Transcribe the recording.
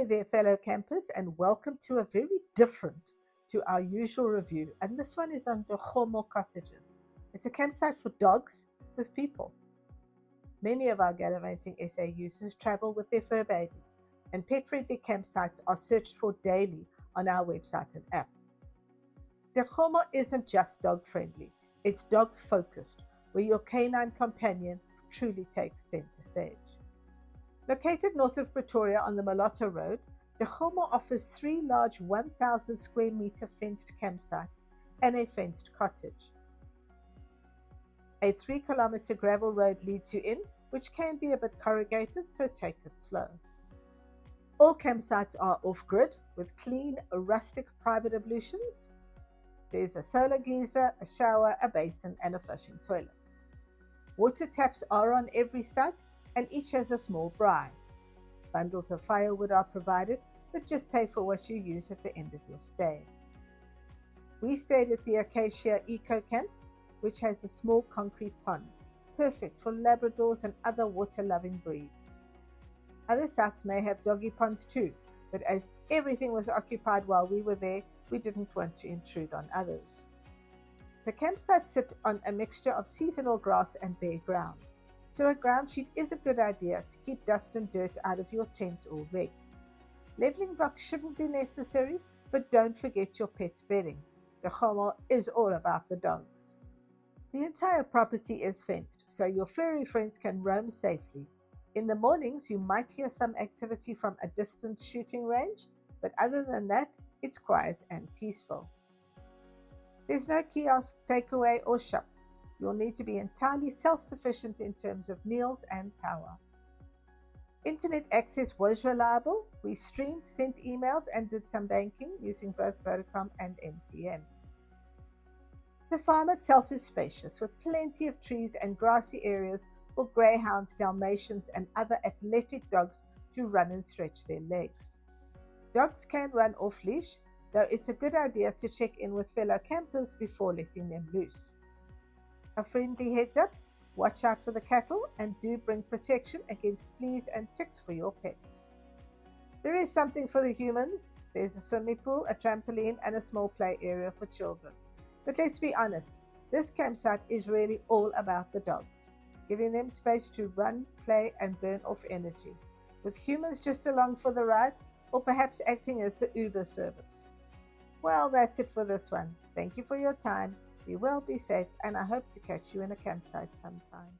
Hey there, fellow campers, and welcome to a very different to our usual review. And this one is on Dikgomo Cottages. It's a campsite for dogs with people. Many of our Gallivanting SA users travel with their fur babies, and pet-friendly campsites are searched for daily on our website and app. Dikgomo isn't just dog-friendly, it's dog-focused, where your canine companion truly takes center stage. Located north of Pretoria on the Malotto Road, Dikgomo offers 3 large 1,000 square meter fenced campsites and a fenced cottage. A 3-kilometer gravel road leads you in, which can be a bit corrugated, so take it slow. All campsites are off-grid with clean, rustic private ablutions. There's a solar geyser, a shower, a basin, and a flushing toilet. Water taps are on every site, and each has a small braai. Bundles of firewood are provided, but just pay for what you use at the end of your stay. We stayed at the Acacia Eco Camp, which has a small concrete pond, perfect for Labradors and other water-loving breeds. Other sites may have doggy ponds too, but as everything was occupied while we were there, we didn't want to intrude on others. The campsites sit on a mixture of seasonal grass and bare ground, so a ground sheet is a good idea to keep dust and dirt out of your tent or rig. Leveling blocks shouldn't be necessary, but don't forget your pet's bedding. Dikgomo is all about the dogs. The entire property is fenced, so your furry friends can roam safely. In the mornings, you might hear some activity from a distant shooting range, but other than that, it's quiet and peaceful. There's no kiosk, takeaway, or shop. You'll need to be entirely self-sufficient in terms of meals and power. Internet access was reliable. We streamed, sent emails, and did some banking using both Vodacom and MTN. The farm itself is spacious, with plenty of trees and grassy areas for greyhounds, Dalmatians, and other athletic dogs to run and stretch their legs. Dogs can run off-leash, though it's a good idea to check in with fellow campers before letting them loose. A friendly heads up, watch out for the cattle and do bring protection against fleas and ticks for your pets. There is something for the humans. There's a swimming pool, a trampoline, and a small play area for children. But let's be honest, this campsite is really all about the dogs, giving them space to run, play, and burn off energy, with humans just along for the ride, or perhaps acting as the Uber service. Well, that's it for this one. Thank you for your time. Be well, be safe, and I hope to catch you in a campsite sometime.